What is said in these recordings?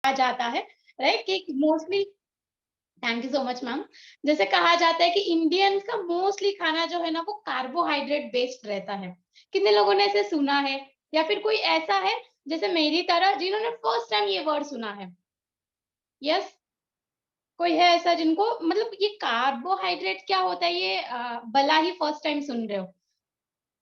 कहा जाता है, राइट, कि mostly, thank you so much ma'am, जैसे कहा जाता है कि इंडियंस का मोस्टली खाना जो है ना वो कार्बोहाइड्रेट बेस्ड रहता है। कितने लोगों ने ऐसे सुना है, या फिर कोई ऐसा है जैसे मेरी तरह जिन्होंने फर्स्ट टाइम ये वर्ड सुना है? यस, कोई है ऐसा जिनको मतलब ये कार्बोहाइड्रेट क्या होता है ये भला ही फर्स्ट टाइम सुन रहे हो,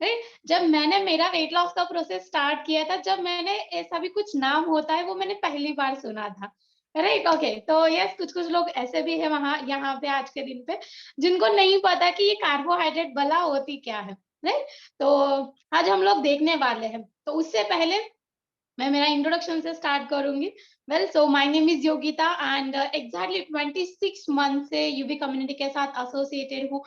राइट? जब मैंने मेरा वेट लॉस का प्रोसेस स्टार्ट किया था, जब मैंने ऐसा भी कुछ नाम होता है वो मैंने पहली बार सुना था, राइट? ओके, तो यस, कुछ कुछ लोग ऐसे भी है वहां यहाँ पे आज के दिन पे जिनको नहीं पता कि ये कार्बोहाइड्रेट भला होती क्या है, राइट? तो आज हम लोग देखने वाले हैं, तो उससे पहले मैं मेरा इंट्रोडक्शन से स्टार्ट करूंगी। Well, so my name is Yogita and exactly 26 month से यूबी कम्युनिटी के साथ एसोसिएटेड हूँ।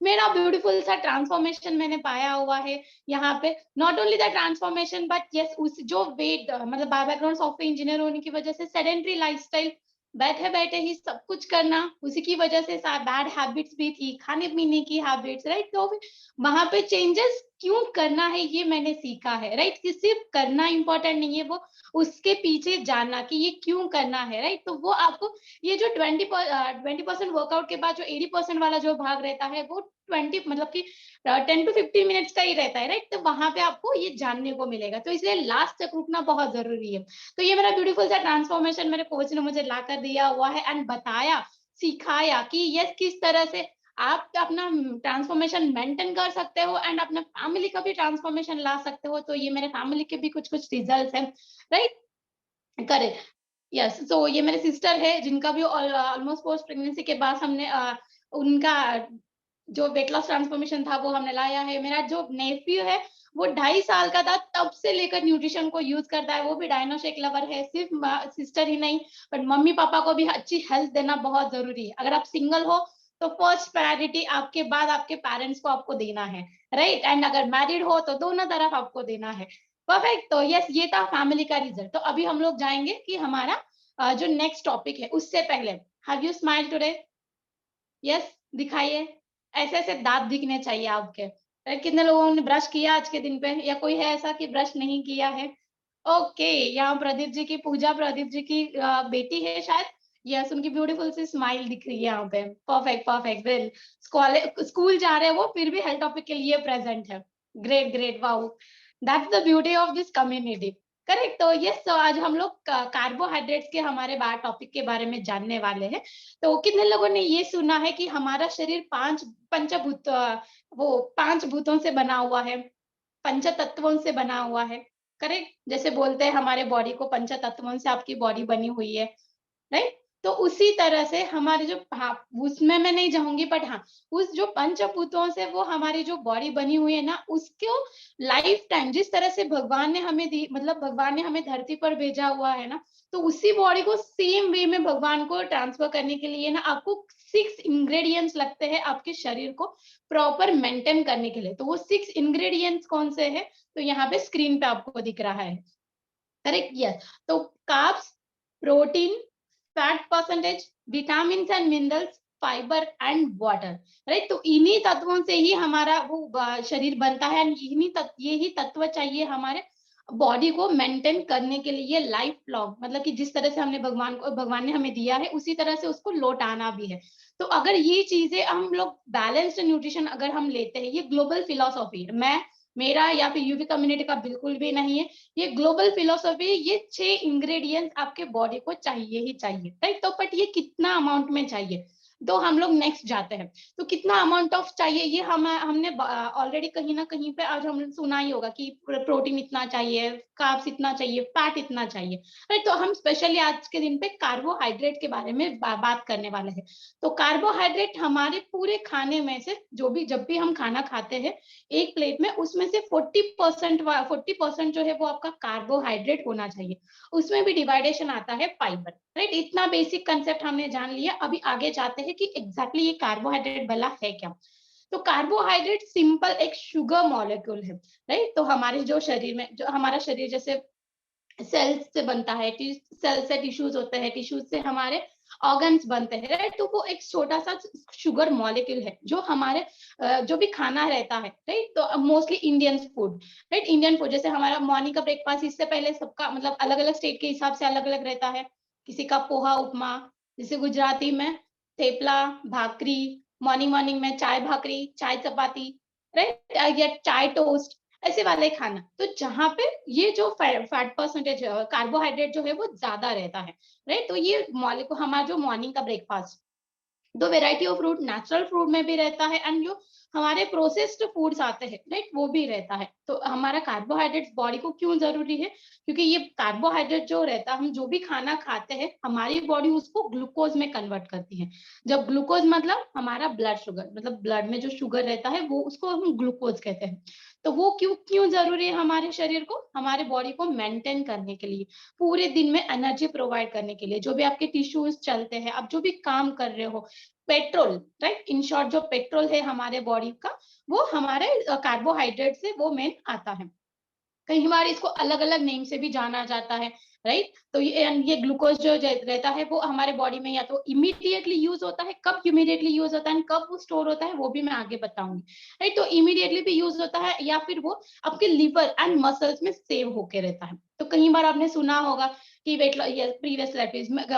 मेरा ब्यूटीफुल सा ट्रांसफॉर्मेशन मैंने पाया हुआ है यहाँ पे। Not only the transformation but yes, उस जो वेट मतलब बाय बैकग्राउंड सॉफ्टवेयर इंजीनियर होने की वजह से सेडेंट्री लाइफस्टाइल, बैठे बैठे ही सब कुछ करना, उसी की वजह से बैड हैबिट्स भी थी, खाने पीने की हैबिट्स, राइट? तो वहां पे चेंजेस क्यों करना है ये मैंने सीखा है, राइट? कि सिर्फ करना इंपॉर्टेंट नहीं है, वो उसके पीछे जानना कि ये क्यों करना है, राइट? तो वो आपको ये जो 20% वर्कआउट के बाद जो 80% वाला जो भाग रहता है वो 20 मतलब कि 10 to 15 मिनट्स का ही रहता है, राइट? तो वहां पे आपको ये जानने को मिलेगा, तो इसलिए लास्ट तक रुकना बहुत जरूरी है। तो ये मेरा ब्यूटीफुल सा ट्रांसफॉर्मेशन मेरे कोच ने मुझे ला कर दिया हुआ है एंड बताया, सिखाया कि यस किस तरह से आप अपना ट्रांसफॉर्मेशन मेंटेन कर सकते हो एंड अपना फैमिली का भी ट्रांसफॉर्मेशन ला सकते हो। तो ये मेरे फैमिली के भी कुछ कुछ रिजल्ट हैं, राइट? Correct, yes. सो ये मेरे सिस्टर है जिनका भी ऑलमोस्ट पोस्ट प्रेगनेंसी के बाद हमने उनका जो वेट लॉस ट्रांसफॉर्मेशन था वो हमने लाया है। मेरा जो नेफ्यू है वो 2.5 साल का था तब से लेकर न्यूट्रिशन को यूज करता है, वो भी डायनोशेक लवर है। सिर्फ सिस्टर ही नहीं बट मम्मी पापा को भी अच्छी हेल्थ देना बहुत जरूरी है। अगर आप सिंगल हो तो फर्स्ट प्रायोरिटी आपके बाद आपके पेरेंट्स को आपको देना है, राइट? एंड अगर मैरिड हो तो दोनों तरफ आपको देना है। परफेक्ट, तो यस ये था फैमिली का रिजल्ट। तो अभी हम लोग जाएंगे कि हमारा जो नेक्स्ट टॉपिक है। उससे पहले, have you smile today? Yes, दिखाइए, ऐसे ऐसे दांत दिखने चाहिए आपके। कितने लोगों ने ब्रश किया आज के दिन पे, या कोई है ऐसा कि ब्रश नहीं किया है? ओके, यहाँ प्रदीप जी की, पूजा प्रदीप जी की बेटी है शायद। यस, उनकी ब्यूटीफुल सी स्माइल दिख रही है यहाँ पे। परफेक्ट परफेक्ट, वेल, स्कूल जा रहे हैं वो फिर भी हेल्थ टॉपिक के लिए प्रेजेंट है। Great great, wow, that's the beauty of this community. Correct, तो यस, तो आज हम लोग कार्बोहाइड्रेट्स के हमारे बार टॉपिक के बारे में जानने वाले हैं। तो कितने लोगों ने ये सुना है कि हमारा शरीर पांच पंचभूत वो 5 भूतों से बना हुआ है, पंच तत्वों से बना हुआ है? करेक्ट, जैसे बोलते हैं हमारे बॉडी को पंच तत्वों से आपकी बॉडी बनी हुई है, राइट? तो उसी तरह से हमारे जो, हाँ, उसमें मैं नहीं जाऊंगी बट हाँ, उस जो पंचभूतों से वो हमारी जो बॉडी बनी हुई है ना, उसको लाइफ टाइम जिस तरह से भगवान ने हमें दी, मतलब भगवान ने हमें धरती पर भेजा हुआ है ना, तो उसी बॉडी को सेम वे में भगवान को ट्रांसफर करने के लिए ना आपको 6 इंग्रेडिएंट्स लगते हैं आपके शरीर को प्रॉपर मेंटेन करने के लिए। तो वो 6 इंग्रेडिएंट्स कौन से है? तो यहाँ पे स्क्रीन पे आपको दिख रहा है, करेक्ट? यस, तो carbs, protein, fat percentage, vitamin and minerals, fibre and water, right? तो इन्हीं तत्वों से ही हमारा वो शरीर बनता है एंड यही तत्व चाहिए हमारे बॉडी को मेंटेन करने के लिए लाइफ लॉन्ग। मतलब कि जिस तरह से हमने भगवान ने हमें दिया है उसी तरह से उसको लौटाना भी है। तो अगर ये चीजें हम लोग बैलेंस्ड न्यूट्रिशन अगर हम लेते हैं, ये ग्लोबल फिलोसॉफी है, मैं मेरा या फिर यूवी कम्युनिटी का बिल्कुल भी नहीं है, ये ग्लोबल फिलोसॉफी, ये 6 इंग्रेडिएंट्स आपके बॉडी को चाहिए ही चाहिए, राइट? तो बट ये कितना अमाउंट में चाहिए, तो हम लोग नेक्स्ट जाते हैं। तो कितना अमाउंट ऑफ चाहिए ये हमने ऑलरेडी कहीं ना कहीं पे आज हमने सुना ही होगा कि प्रोटीन इतना चाहिए, कार्ब्स इतना चाहिए, फैट इतना चाहिए, राइट? तो हम स्पेशली आज के दिन पे कार्बोहाइड्रेट के बारे में बात करने वाले हैं। तो कार्बोहाइड्रेट हमारे पूरे खाने में से, जो भी जब भी हम खाना खाते हैं एक प्लेट में, उसमें से 40% जो है वो आपका कार्बोहाइड्रेट होना चाहिए। उसमें भी डिवाइडेशन आता है फाइबर, राइट? इतना बेसिक कंसेप्ट हमने जान लिया। अभी आगे जाते हैं कि एग्जैक्टली ये कार्बोहाइड्रेट भला है क्या। तो कार्बोहाइड्रेट सिंपल एक शुगर मॉलिक्यूल है, राइट? तो हमारे जो शरीर में, जो हमारा शरीर जैसे सेल्स से बनता है, सेल से टिश्यूज होते हैं, टिश्यूज से हमारे ऑर्गन्स बनते हैं, राइट? तो वो एक छोटा सा शुगर मॉलिक्यूल है जो हमारे जो भी खाना रहता है, राइट? तो mostly Indian food, right? Indian food जैसे हमारा मॉर्निंग का ब्रेकफास्ट, इससे पहले सबका मतलब अलग अलग स्टेट के हिसाब से अलग अलग रहता है। किसी का पोहा उपमा, जैसे गुजराती में थेपला, भाकरी, मॉर्निंग मॉर्निंग में चाय भाकरी, चाय चपाती, राइट, या चाय टोस्ट, ऐसे वाले खाना। तो जहाँ पे ये जो फैट परसेंटेज कार्बोहाइड्रेट जो है वो ज्यादा रहता है, राइट, तो ये हमारा जो मॉर्निंग का ब्रेकफास्ट, दो variety of fruit, natural fruit में भी रहता है एंड जो हमारे प्रोसेस्ड फूड्स आते हैं, राइट, वो भी रहता है। तो हमारा कार्बोहाइड्रेट बॉडी को क्यों जरूरी है, क्योंकि ये कार्बोहाइड्रेट जो रहता है, हम जो भी खाना खाते हैं हमारी बॉडी उसको ग्लूकोज में कन्वर्ट करती है। जब ग्लूकोज मतलब हमारा ब्लड शुगर, मतलब ब्लड में जो शुगर रहता है वो, उसको हम ग्लूकोज कहते हैं। तो वो क्यों क्यों जरूरी है हमारे शरीर को, हमारे बॉडी को मेंटेन करने के लिए, पूरे दिन में एनर्जी प्रोवाइड करने के लिए, जो भी आपके टिश्यूज चलते हैं, आप जो भी काम कर रहे हो, पेट्रोल, राइट, इन शॉर्ट जो पेट्रोल है हमारे बॉडी का, वो हमारे कार्बोहाइड्रेट से वो मेन आता है। कई बार इसको अलग अलग नेम से भी जाना जाता है, राइट। तो ये ग्लूकोज जो रहता है वो हमारे बॉडी में या तो इमीडिएटली यूज होता है, कब इमीडिएटली यूज होता है, कब वो स्टोर होता है वो भी मैं आगे बताऊंगी, राइट। तो इमीडिएटली भी यूज होता है या फिर वो आपके लिवर एंड मसल्स में सेव होके रहता है। तो कई बार आपने सुना होगा कि वेट प्रीवियस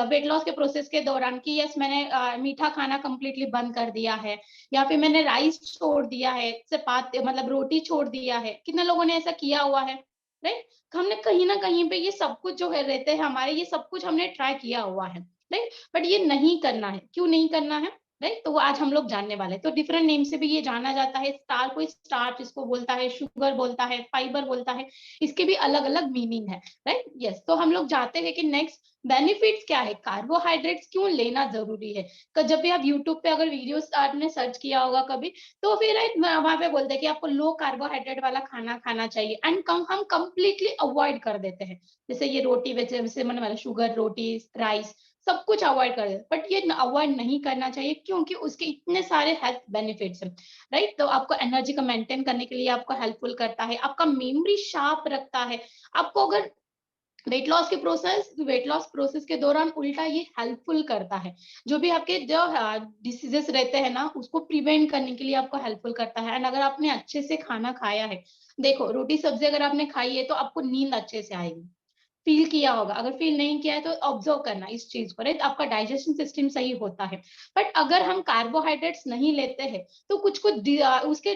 वेट लॉस के प्रोसेस के दौरान कि यस मैंने मीठा खाना कंप्लीटली बंद कर दिया है, या फिर मैंने राइस छोड़ दिया है, चपाती मतलब रोटी छोड़ दिया है, कितने लोगों ने ऐसा किया हुआ है, राइट। हमने कहीं ना कहीं पे ये सब कुछ जो है रहते हैं हमारे, ये सब कुछ हमने ट्राई किया हुआ है, राइट। बट ये नहीं करना है, क्यों नहीं करना है, राइट। तो वो आज हम लोग जानने वाले हैं। तो डिफरेंट नेम से भी ये जाना जाता है, स्टार कोई स्टार्च इसको बोलता है, शुगर बोलता है, फाइबर बोलता है, इसके भी अलग अलग मीनिंग है, राइट। यस, तो हम लोग जाते हैं कि नेक्स्ट बेनिफिट्स क्या है, कार्बोहाइड्रेट्स क्यों लेना जरूरी है। जब भी आप यूट्यूब पे अगर वीडियोस आपने सर्च किया होगा कभी, तो फिर वहां पे बोलते हैं कि आपको लो कार्बोहाइड्रेट वाला खाना खाना चाहिए, एंड हम कंप्लीटली अवॉइड कर देते हैं। जैसे ये रोटी जैसे मैंने वाला शुगर, रोटी, राइस, सब कुछ अवॉइड कर देते, बट ये अवॉइड नहीं करना चाहिए क्योंकि उसके इतने सारे हेल्थ बेनिफिट्स हैं, राइट। तो आपको एनर्जी को मेंटेन करने के लिए आपको हेल्पफुल करता है, आपका मेमोरी शार्प रखता है, आपको अगर वेट लॉस प्रोसेस के दौरान उल्टा ये हेल्पफुल करता है, जो भी आपके जो डिसीजेस रहते हैं ना उसको प्रिवेंट करने के लिए आपको हेल्पफुल करता है। एंड अगर आपने अच्छे से खाना खाया है, देखो रोटी सब्जी अगर आपने खाई है तो आपको नींद अच्छे से आएगी, फील किया होगा, अगर फील नहीं किया है तो ऑब्जर्व करना इस चीज को, राइट, आपका डाइजेशन सिस्टम सही होता है। बट अगर हम कार्बोहाइड्रेट्स नहीं लेते हैं तो कुछ कुछ उसके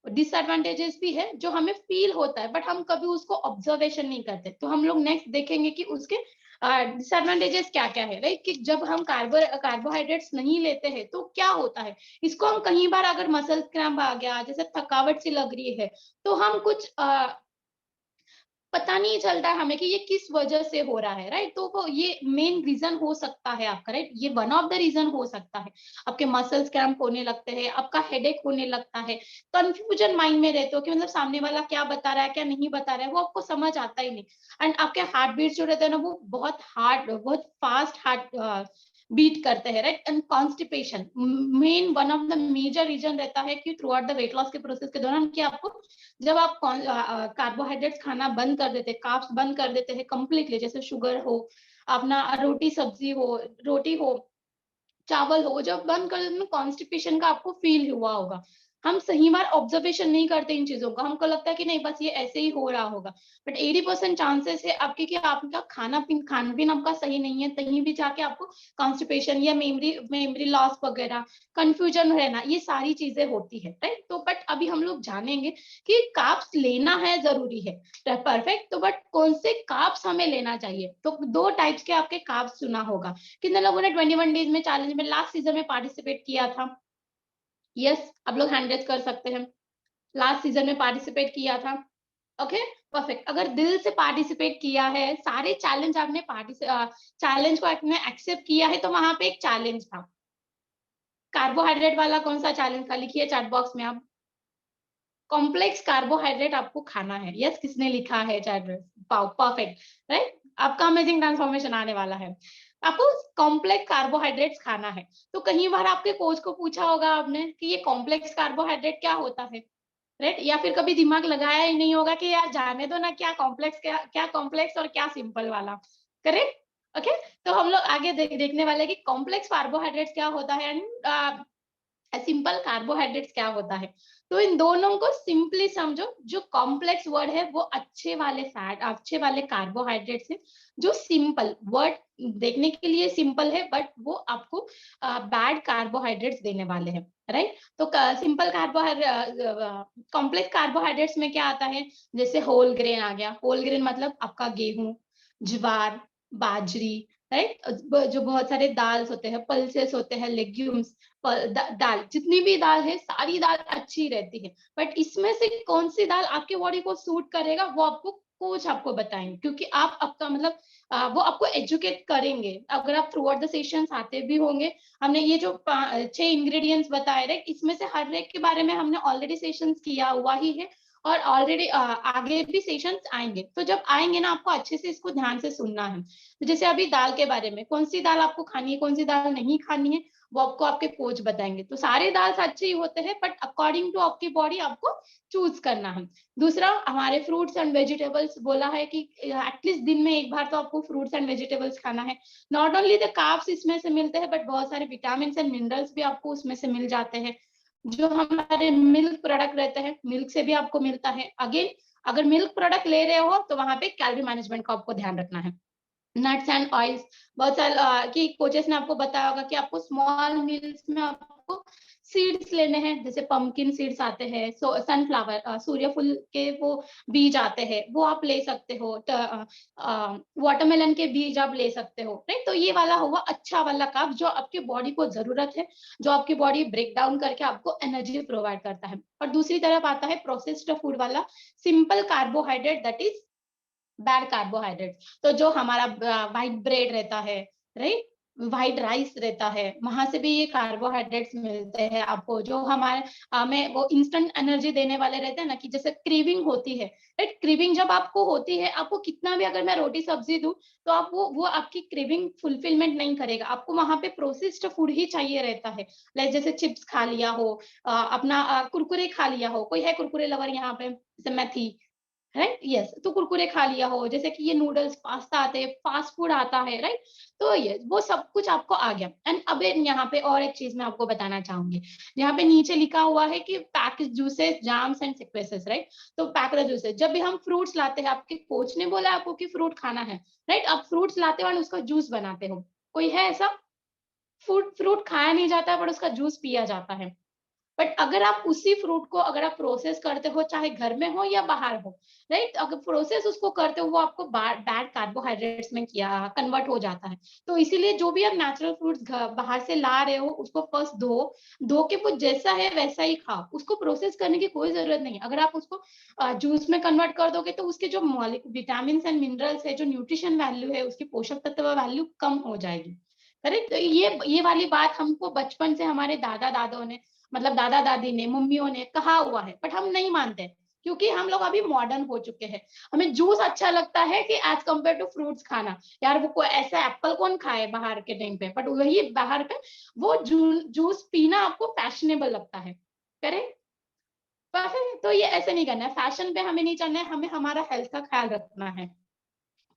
डिसएडवांटेजेस भी है जो हमें फील होता है, बट हम कभी उसको ऑब्जर्वेशन नहीं करते। तो हम लोग नेक्स्ट देखेंगे कि उसके डिसएडवांटेजेस क्या क्या है, राइट, कि जब हम कार्बोहाइड्रेट्स नहीं लेते हैं तो क्या होता है। इसको हम कहीं बार अगर मसल क्रैम्प आ गया, जैसे थकावट सी लग रही है, तो हम कुछ पता नहीं चलता है हमें कि ये किस वजह से हो रहा है, राइट। तो वो ये मेन रीजन हो सकता है आपका, राइट, ये वन ऑफ द रीजन हो सकता है। आपके मसल्स क्रैम्प होने लगते हैं, आपका हेडेक होने लगता है, कंफ्यूजन माइंड में रहते हो कि मतलब सामने वाला क्या बता रहा है क्या नहीं बता रहा है, वो आपको समझ आता ही नहीं। एंड आपके हार्ट बीट जो रहते हैं ना वो बहुत फास्ट हार्ट बीट करते हैं, राइट। एंड कॉन्स्टिपेशन मेन one of the major reason रहता है कि throughout the weight loss के प्रोसेस के दौरान कि आपको जब आप कार्बोहाइड्रेट्स खाना बंद कर देते हैं, कार्ब्स बंद कर देते हैं कंप्लीटली, जैसे शुगर हो, अपना रोटी सब्जी हो, रोटी हो, चावल हो, जब बंद कर देते हैं कॉन्स्टिपेशन का आपको फील हुआ होगा। हम सही बार ऑब्जर्वेशन नहीं करते इन चीजों का, हमको लगता है कि नहीं बस ये ऐसे ही हो रहा होगा। बट 80% चांसेस है आपके कि आपका खान पीन आपका सही नहीं है, कहीं भी जाके आपको कॉन्स्टिपेशन या मेमोरी लॉस वगैरह, कंफ्यूजन रहना, ये सारी चीजें होती है, राइट। तो बट अभी हम लोग जानेंगे कि कार्ब्स लेना है जरूरी है, परफेक्ट। तो बट कौन से कार्ब्स हमें लेना चाहिए, तो दो टाइप्स के आपके कार्ब्स सुना होगा। कितने लोगों ने 21 डेज में चैलेंज में लास्ट सीजन में पार्टिसिपेट किया था, यस, आप लोग हैंड रेज कर सकते हैं, लास्ट सीजन में पार्टिसिपेट किया था, ओके, परफेक्ट। अगर दिल से पार्टिसिपेट किया है, सारे चैलेंज आपने चैलेंज को आपने एक्सेप्ट किया है, तो वहां पे एक चैलेंज था, कार्बोहाइड्रेट वाला कौन सा चैलेंज था, लिखिए चैट बॉक्स में आप। कॉम्प्लेक्स कार्बोहाइड्रेट आपको खाना है, यस, किसने लिखा है चैट बॉक्स, परफेक्ट, राइट। आपका अमेजिंग ट्रांसफॉर्मेशन आने वाला है, आपको कॉम्प्लेक्स कार्बोहाइड्रेट्स खाना है। तो कई बार आपके कोच को पूछा होगा आपने कि ये कॉम्प्लेक्स कार्बोहाइड्रेट क्या होता है, राइट, या फिर कभी दिमाग लगाया ही नहीं होगा कि यार जाने दो ना, क्या कॉम्प्लेक्स और क्या सिंपल वाला, करेक्ट, ओके। तो हम लोग आगे देखने वाले कि कॉम्प्लेक्स कार्बोहाइड्रेट्स क्या होता है, सिंपल कार्बोहाइड्रेट्स क्या होता है। तो इन दोनों को सिंपली समझो, जो कॉम्प्लेक्स वर्ड है वो अच्छे वाले फैट, अच्छे वाले कार्बोहाइड्रेट्स है। जो सिंपल वर्ड देखने के लिए सिंपल है, बट वो आपको बैड कार्बोहाइड्रेट्स देने वाले हैं, राइट। तो सिंपल कार्बोहाइड्रेट, कॉम्प्लेक्स कार्बोहाइड्रेट्स में क्या आता है, जैसे होल ग्रेन आ गया। होल ग्रेन मतलब आपका गेहूं, ज्वार, बाजरी, राइट। जो बहुत सारे दाल्स होते हैं, पल्सेस होते हैं, लेग्यूम्स, दाल, जितनी भी दाल है सारी दाल अच्छी रहती है। बट इसमें से कौन सी दाल आपके बॉडी को सूट करेगा वो आपको कोच आपको बताएंगे, क्योंकि आप आपका मतलब वो आपको एजुकेट करेंगे। अगर आप थ्रू आउट द सेशंस आते भी होंगे, हमने ये जो 6 इंग्रेडिएंट्स बताए रहे, इसमें से हर एक के बारे में हमने ऑलरेडी सेशंस किया हुआ ही है, और ऑलरेडी आगे भी सेशंस आएंगे। तो जब आएंगे ना, आपको अच्छे से इसको ध्यान से सुनना है। तो जैसे अभी दाल के बारे में, कौन सी दाल आपको खानी है, कौन सी दाल नहीं खानी है, वो आपको आपके कोच बताएंगे। तो सारे दाल्स अच्छे ही होते हैं, बट अकॉर्डिंग टू आपकी बॉडी आपको चूज करना है। दूसरा, हमारे फ्रूट्स एंड वेजिटेबल्स बोला है कि एटलीस्ट दिन में एक बार तो आपको फ्रूट्स एंड वेजिटेबल्स खाना है। नॉट ओनली द कार्ब्स इसमें से मिलते हैं, बट बहुत सारे विटामिन एंड मिनरल्स भी आपको उसमें से मिल जाते हैं। जो हमारे मिल्क प्रोडक्ट रहते हैं, मिल्क से भी आपको मिलता है। अगेन, अगर मिल्क प्रोडक्ट ले रहे हो तो वहां पे कैलोरी मैनेजमेंट का आपको ध्यान रखना है। नट्स एंड ऑयल्स, बहुत सारे कि कोचेस ने आपको बताया होगा कि आपको स्मॉल मील्स में आपको सीड्स लेने हैं। जैसे पंपकिन सीड्स आते हैं, सनफ्लावर, सूर्यफूल के वो बीज आते हैं, वो आप ले सकते हो। वाटरमेलन के बीज आप ले सकते हो, राइट। तो ये वाला हुआ अच्छा वाला कार्ब, जो आपकी बॉडी को जरूरत है, जो आपकी बॉडी ब्रेक डाउन करके आपको एनर्जी प्रोवाइड करता है। और दूसरी तरफ आता है प्रोसेस्ड फूड वाला, simple carbohydrate, that is bad carbohydrate. तो जो हमारा व्हाइट ब्रेड रहता है, राइट, व्हाइट राइस रहता है, वहां से भी ये कार्बोहाइड्रेट्स मिलते हैं आपको, जो हमारे हमें वो इंस्टेंट एनर्जी देने वाले रहते हैं ना। कि जैसे क्रीविंग होती है, राइट, क्रीविंग जब आपको होती है, आपको कितना भी अगर मैं रोटी सब्जी दूं, तो आप वो आपकी क्रीविंग फुलफिलमेंट नहीं करेगा। आपको वहां पे प्रोसेस्ड फूड ही चाहिए रहता है। लाइक जैसे चिप्स खा लिया हो, अपना कुरकुरे खा लिया हो, कोई है कुरकुरे लवर यहाँ पे, जैसे मैं थी, राइट, यस। तो कुरकुरे खा लिया हो, जैसे कि ये नूडल्स, पास्ता आते हैं, फास्ट फूड आता है, राइट। तो ये वो सब कुछ आपको आ गया। एंड अब यहाँ पे और एक चीज मैं आपको बताना चाहूंगी। यहाँ पे नीचे लिखा हुआ है कि packed juices, jams and squashes, right. तो पैक्ड जूसेस, जब भी हम फ्रूट्स लाते हैं, आपके कोच ने बोला आपको कि फ्रूट खाना है, राइट, आप फ्रूट्स लाते हो और उसका जूस बनाते हो। कोई है ऐसा? फ्रूट फ्रूट खाया नहीं जाता, पर उसका जूस पिया जाता है। बट अगर आप उसी फ्रूट को अगर आप प्रोसेस करते हो, चाहे घर में हो या बाहर हो, राइट, अगर प्रोसेस उसको करते हो, वो आपको बैड कार्बोहाइड्रेट्स में किया कन्वर्ट हो जाता है। तो इसीलिए जो भी आप नेचुरल फ्रूट्स बाहर से ला रहे हो, उसको फर्स्ट धो, धो के वो जैसा है वैसा ही खाओ, उसको प्रोसेस करने की कोई जरूरत नहीं। अगर आप उसको जूस में कन्वर्ट कर दोगे, तो उसके जो विटामिन एंड मिनरल्स है, जो न्यूट्रिशन वैल्यू है, उसकी पोषक तत्व वैल्यू कम हो जाएगी। करेक्ट। तो ये वाली बात हमको बचपन से हमारे दादा दादों ने, मतलब दादा दादी ने, मम्मियों ने कहा हुआ है, बट हम नहीं मानते, क्योंकि हम लोग अभी मॉडर्न हो चुके हैं। हमें जूस अच्छा लगता है कि एज कम्पेयर टू फ्रूट्स खाना। यार वो ऐसा एप्पल कौन खाए बाहर के टाइम पे, बट वही बाहर पे वो जूस पीना आपको फैशनेबल लगता है। करेक्ट। तो ये ऐसे नहीं करना है, फैशन पे हमें नहीं चलना है, हमें हमारा हेल्थ का ख्याल रखना है।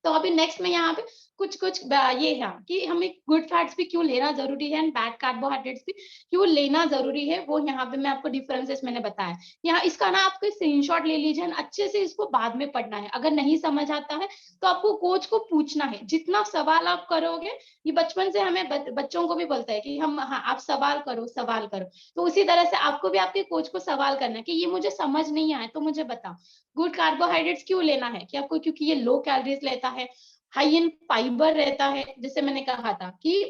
तो अभी नेक्स्ट में यहाँ पे कुछ कुछ ये है कि हमें गुड फैट्स भी क्यों लेना जरूरी है एंड बैड कार्बोहाइड्रेट्स भी क्यों लेना जरूरी है, वो यहाँ पे मैं आपको डिफरेंसेस मैंने बताया। यहाँ इसका ना आपको स्क्रीनशॉट ले लीजिए, अच्छे से इसको बाद में पढ़ना है। अगर नहीं समझ आता है तो आपको कोच को पूछना है। जितना सवाल आप करोगे, ये बचपन से हमें बच्चों को भी बोलता है कि हम, हाँ, आप सवाल करो, सवाल करो। तो उसी तरह से आपको भी आपके कोच को सवाल करना है कि ये मुझे समझ नहीं आया तो मुझे बताओ। गुड कार्बोहाइड्रेट्स क्यों लेना है कि आपको, क्योंकि ये लो कैलोरीज लेता है, हाई इन फाइबर रहता है। जैसे मैंने कहा था कि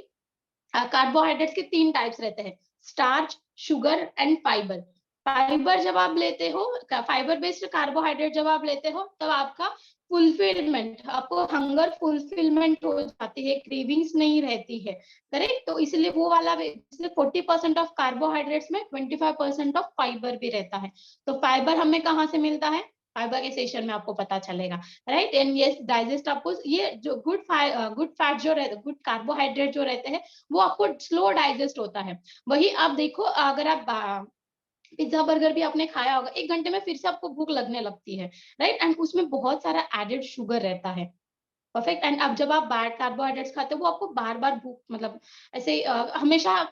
कार्बोहाइड्रेट्स के 3 टाइप्स रहते हैं, starch, sugar and fibre. Fibre जब आप लेते हो, फाइबर बेस्ड कार्बोहाइड्रेट जब आप लेते हो, तब आपका फुलफिलमेंट, आपको हंगर फुलफिलमेंट हो जाती है, क्रेविंग्स नहीं रहती है। करेक्ट। तो इसलिए वो वाला, इसलिए 40% ऑफ कार्बोहाइड्रेट्स में 25% ऑफ फाइबर भी रहता है। तो फाइबर हमें कहाँ से मिलता है, फाइबर के सेशन में आपको पता चलेगा, राइट। एंड ये डाइजेस्ट आपको, ये जो गुड फैट जो रहते, गुड कार्बोहाइड्रेट जो रहते हैं, वो आपको स्लो डाइजेस्ट होता है। वही आप देखो, अगर आप पिज्जा बर्गर भी आपने खाया होगा, 1 घंटे में फिर से आपको भूख लगने लगती है, राइट। एंड उसमें बहुत सारा एडेड शुगर रहता है। परफेक्ट। एंड अब जब आप बैड कार्बोहाइड्रेट्स खाते हो, वो आपको बार बार भूख, मतलब ऐसे हमेशा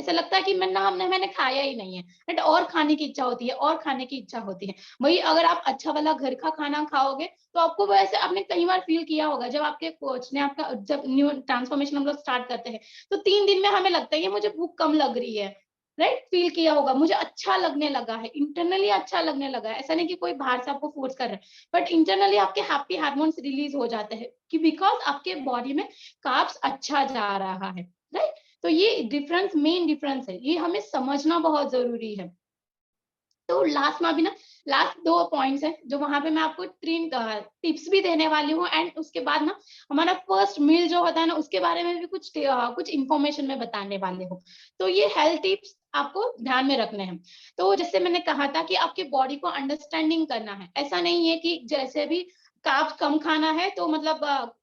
ऐसा लगता है कि मैंने खाया ही नहीं है, बट और खाने की इच्छा होती है, और खाने की इच्छा होती है। वही अगर आप अच्छा वाला घर का खाना खाओगे तो आपको वैसे, आपने कई बार फील किया होगा जब आपके कोच ने आपका, जब न्यू ट्रांसफॉर्मेशन हम लोग स्टार्ट करते हैं तो 3 दिन में हमें लगता है ये मुझे भूख कम लग रही है, राइट? फील किया होगा, मुझे अच्छा लगने लगा है, इंटरनली अच्छा लगने लगा है। ऐसा नहीं कि कोई बाहर से आपको फोर्स कर रहा है, बट इंटरनली आपके हैप्पी हार्मोन्स रिलीज हो जाते हैं कि बिकॉज आपके बॉडी में कार्ब्स अच्छा जा रहा है, राइट? तो ये डिफरेंस, मेन डिफरेंस है, ये हमें समझना बहुत जरूरी है। तो लास्ट में भी ना, लास्ट 2 पॉइंट्स है जो वहां पे मैं आपको 3 टिप्स भी देने वाली हूँ, एंड उसके बाद ना हमारा फर्स्ट मील जो होता है ना उसके बारे में भी कुछ इंफॉर्मेशन में बताने वाले हूँ। तो ये हेल्थ टिप्स आपको ध्यान में रखने हैं। तो जैसे मैंने कहा था कि आपके बॉडी को अंडरस्टैंडिंग करना है। ऐसा नहीं है कि जैसे भी कार्ब्स कम खाना है तो मतलब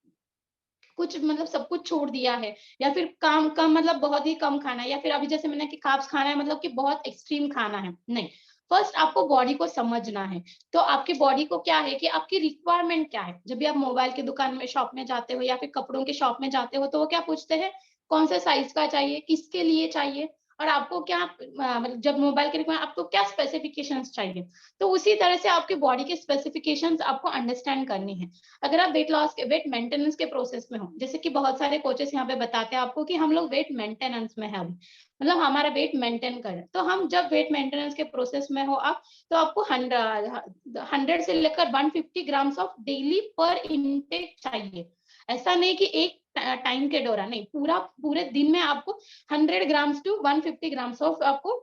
कुछ मतलब सब कुछ छोड़ दिया है, या फिर काम कम मतलब बहुत ही कम खाना है, या फिर अभी जैसे मैंने कि कार्ब्स खाना है मतलब कि बहुत एक्सट्रीम खाना है, नहीं। फर्स्ट आपको बॉडी को समझना है। तो आपकी बॉडी को क्या है कि आपकी रिक्वायरमेंट क्या है। जब भी आप मोबाइल की दुकान में, शॉप में जाते हो या फिर कपड़ों के शॉप में जाते हो तो वो क्या पूछते हैं, कौन से साइज का चाहिए, किसके लिए चाहिए, और आपको क्या मतलब जब मोबाइल के रिक्वायरमेंट, आपको क्या स्पेसिफिकेशंस चाहिए। तो उसी तरह से आपके बॉडी के स्पेसिफिकेशंस आपको अंडरस्टैंड करनी है। अगर आप वेट लॉस के, वेट मेंटेनेंस के प्रोसेस में हो, जैसे कि बहुत सारे कोचेस यहाँ पे बताते हैं आपको कि हम लोग वेट मेंटेनेंस में है अभी, मतलब हमारा वेट मेंटेन करें। तो हम जब वेट मेंटेनेंस के प्रोसेस में हो आप, तो आपको 100 से लेकर 150 ग्राम्स ऑफ डेली पर इनटेक चाहिए। ऐसा नहीं कि एक टाइम के दौरान, नहीं, पूरे दिन में आपको 100 ग्राम्स टू 150 ग्राम्स ऑफ आपको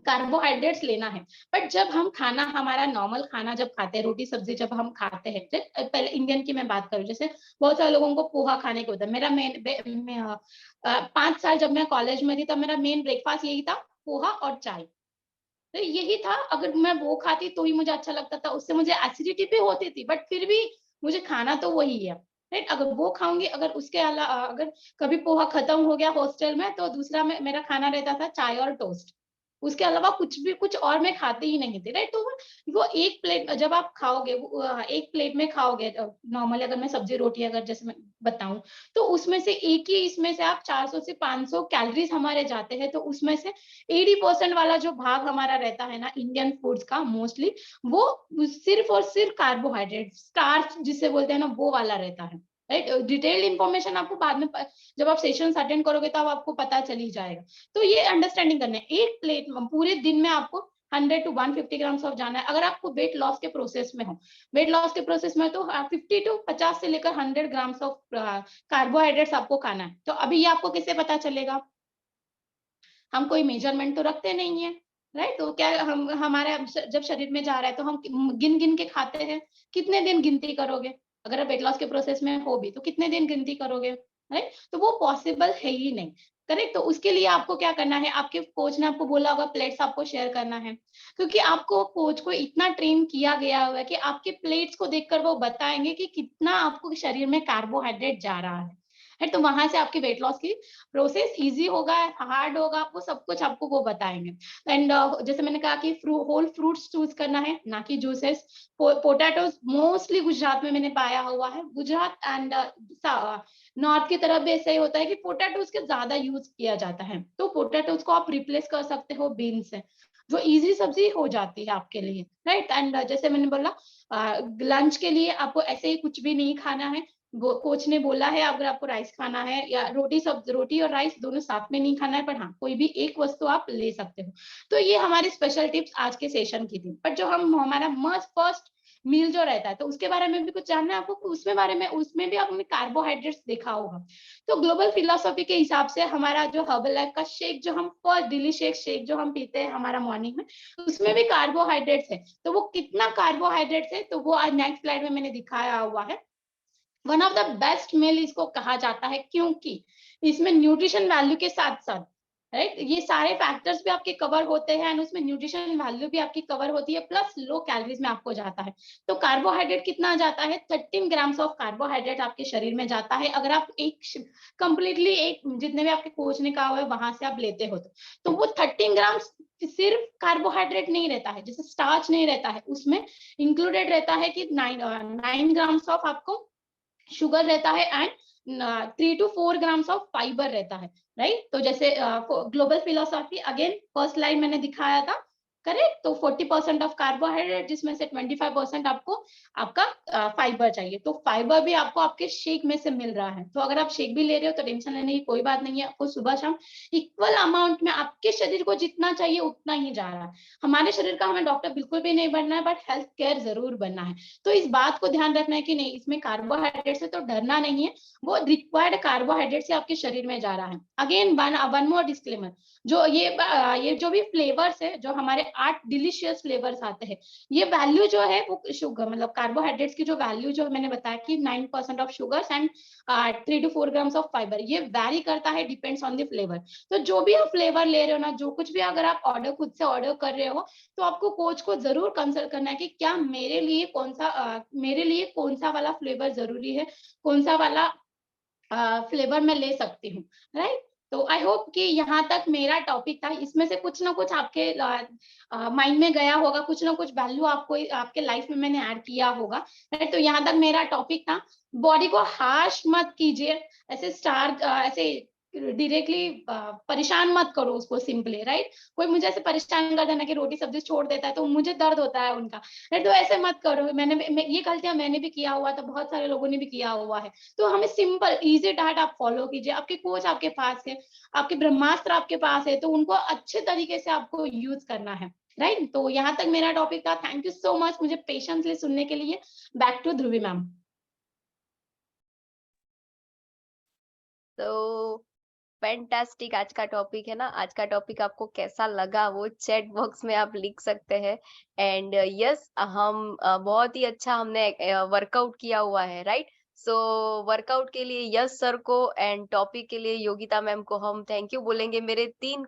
कार्बोहाइड्रेट्स लेना है। बट जब हम खाना, हमारा नॉर्मल खाना जब खाते हैं, रोटी सब्जी जब हम खाते हैं, पहले इंडियन की मैं बात करूं, जैसे बहुत सारे लोगों को पोहा खाने को होता है। मेरा 5 साल जब मैं कॉलेज में थी तब मेरा मेन ब्रेकफास्ट यही था, पोहा और चाय। तो यही था, अगर मैं वो खाती तो ही मुझे अच्छा लगता था, उससे मुझे एसिडिटी भी होती थी, बट फिर भी मुझे खाना तो वही है, राइट? अगर वो खाऊंगी, अगर उसके अलावा अगर कभी पोहा खत्म हो गया हॉस्टल में तो दूसरा मेरा खाना रहता था चाय और टोस्ट। उसके अलावा कुछ भी, कुछ और मैं खाते ही नहीं थी, राइट? तो वो एक प्लेट जब आप खाओगे, एक प्लेट में खाओगे नॉर्मली, अगर मैं सब्जी रोटी अगर जैसे मैं बताऊं, तो उसमें से एक ही, इसमें से आप 400 से 500 कैलोरीज हमारे जाते हैं। तो उसमें से 80% वाला जो भाग हमारा रहता है ना इंडियन फूड्स का मोस्टली, वो सिर्फ और सिर्फ कार्बोहाइड्रेट, स्टार्च जिसे बोलते हैं ना, वो वाला रहता है, राइट? डिटेल्ड इंफॉर्मेशन आपको बाद में जब आप सेशन अटेंड करोगे तब आपको पता चल ही जाएगा। तो ये अंडरस्टैंडिंग करना है। एक प्लेट पूरे दिन में आपको 100 टू 150 ग्राम्स ऑफ जाना है। अगर आपको वेट लॉस के प्रोसेस में हो, वेट लॉस के प्रोसेस में तो 50 टू 50 से लेकर 100 ग्राम्स ऑफ कार्बोहाइड्रेट्स आपको खाना है। तो अभी ये आपको किससे पता चलेगा? हम कोई मेजरमेंट तो रखते नहीं है, राइट? तो क्या हम, हमारे जब शरीर में जा रहा है तो हम गिन गिन के खाते हैं। कितने दिन गिनती करोगे? अगर आप वेट लॉस के प्रोसेस में हो भी तो कितने दिन गिनती करोगे, राइट? तो वो पॉसिबल है ही नहीं, करेक्ट? तो उसके लिए आपको क्या करना है, आपके कोच ने आपको बोला होगा प्लेट्स आपको शेयर करना है, क्योंकि आपको कोच को इतना ट्रेन किया गया हुआ है कि आपके प्लेट्स को देखकर वो बताएंगे कि कितना आपको शरीर में कार्बोहाइड्रेट जा रहा है। तो वहां से आपकी वेट लॉस की प्रोसेस इजी होगा, हार्ड होगा, वो सब कुछ आपको वो बताएंगे। एंड जैसे मैंने कहा कि होल फ्रूट्स चूज करना है, ना कि जूसेस। पोटैटोज मोस्टली गुजरात में मैंने पाया हुआ है, गुजरात एंड नॉर्थ की तरफ भी ऐसा ही होता है कि पोटैटोज के ज्यादा यूज किया जाता है। तो पोटैटोज को आप रिप्लेस कर सकते हो बीन से, जो इजी सब्जी हो जाती है आपके लिए, राइट? एंड जैसे मैंने बोला, लंच के लिए आपको ऐसे ही कुछ भी नहीं खाना है। कोच ने बोला है अगर आपको राइस खाना है या रोटी और राइस दोनों साथ में नहीं खाना है, पर हाँ कोई भी एक वस्तु आप ले सकते हो। तो ये हमारी स्पेशल टिप्स आज के सेशन की थी। बट जो हम, हमारा मस्ट फर्स्ट मील जो रहता है, तो उसके बारे में भी कुछ जानना है आपको? उसमें बारे में, उसमें भी आपने कार्बोहाइड्रेट्स देखा होगा। तो ग्लोबल फिलोसॉफी के हिसाब से हमारा जो हर्बल लाइफ का शेक जो हम फर्स्ट डेली शेक जो हम पीते हैं हमारा मॉर्निंग में, उसमें भी कार्बोहाइड्रेट्स है। तो वो कितना कार्बोहाइड्रेट्स है, तो वो आज नेक्स्ट स्लाइड में मैंने दिखाया हुआ है। One of the best meal इसको कहा जाता है, क्योंकि इसमें न्यूट्रिशन वैल्यू के साथ साथ, राइट, ये सारे फैक्टर्स भी आपके कवर होते हैं एंड उसमें न्यूट्रिशन वैल्यू भी आपकी कवर होती है, प्लस लो कैलोरीज में आपको जाता है। तो कार्बोहाइड्रेट कितना जाता है? 13 ग्राम्स ऑफ कार्बोहाइड्रेट आपके शरीर में जाता है, अगर आप एक कंप्लीटली एक, जितने भी आपके कोच ने कहा हुआ है वहां से आप लेते हो तो वो 13 ग्राम्स सिर्फ कार्बोहाइड्रेट नहीं रहता है, जैसे स्टार्च नहीं रहता है, उसमें इंक्लूडेड रहता है कि 9 ग्राम्स ऑफ आपको शुगर रहता है and 3 to 4 grams of fibre रहता है, राइट? तो जैसे global philosophy again first line मैंने दिखाया था, करेक्ट? तो 40% ऑफ कार्बोहाइड्रेट जिसमें से 25% आपको आपका फाइबर चाहिए। तो फाइबर भी आपको आपके शेक में से मिल रहा है। तो अगर आप शेक भी ले रहे हो तो टेंशन लेने की कोई बात नहीं है। आपको सुबह-शाम इक्वल अमाउंट में आपके शरीर को जितना चाहिए उतना ही जा रहा है। हमारे शरीर का हमें डॉक्टर बिल्कुल भी नहीं बनना है, बट हेल्थ केयर ज़रूर बनना है। तो इस बात को ध्यान रखना है कि नहीं, इसमें कार्बोहाइड्रेट से तो डरना नहीं है, वो रिक्वायर्ड कार्बोहाइड्रेट से आपके शरीर में जा रहा है। अगेन वन मोर डिस्क्लेमर, जो ये जो भी फ्लेवर्स है, जो हमारे 8 डिलीशियस फ्लेवर्स आते हैं, ये वैल्यू जो है वो शुगर मतलब कार्बोहाइड्रेट्स की जो वैल्यू जो मैंने बताया कि 9% of sugars and 3 to 4 grams of fibre, ये वैरी करता है, डिपेंड्स ऑन द फ्लेवर। तो जो भी आप फ्लेवर ले रहे हो ना, जो कुछ भी अगर आप खुद से ऑर्डर कर रहे हो, तो आपको कोच को जरूर कंसल्ट करना है कि क्या मेरे लिए कौन सा वाला फ्लेवर जरूरी है, कौन सा वाला फ्लेवर मैं ले सकती हूँ, राइट? तो आई होप कि यहाँ तक मेरा टॉपिक था, इसमें से कुछ ना कुछ आपके माइंड में गया होगा, कुछ ना कुछ वैल्यू आपको आपके लाइफ में मैंने ऐड किया होगा, राइट? तो यहाँ तक मेरा टॉपिक था। बॉडी को हार्श मत कीजिए, ऐसे डायरेक्टली परेशान मत करो उसको सिंपली, राइट? कोई मुझे ऐसे परेशान कर देना कि रोटी सब्जी छोड़ देता है तो मुझे दर्द होता है उनका, राइट? तो ऐसे मत करो। ये गलतियां मैंने भी किया हुआ था, बहुत सारे लोगों ने भी किया हुआ है। तो हमें सिंपल इजी डाइट आप फॉलो कीजिए, आपके कोच आपके पास है, आपके ब्रह्मास्त्र आपके पास है, तो उनको अच्छे तरीके से आपको यूज करना है, राइट? तो यहाँ तक मेरा टॉपिक था। थैंक यू सो मच मुझे पेशेंसली सुनने के लिए। Back to Dhruvi ma'am. तो फैंटास्टिक आज का टॉपिक है ना। आज का टॉपिक आपको कैसा लगा वो चैट बॉक्स में आप लिख सकते हैं। एंड यस हम बहुत ही अच्छा हमने वर्कआउट किया हुआ है, राइट? सो वर्कआउट के लिए यस सर को एंड टॉपिक के लिए योगिता मैम को हम थैंक यू बोलेंगे। मेरे 3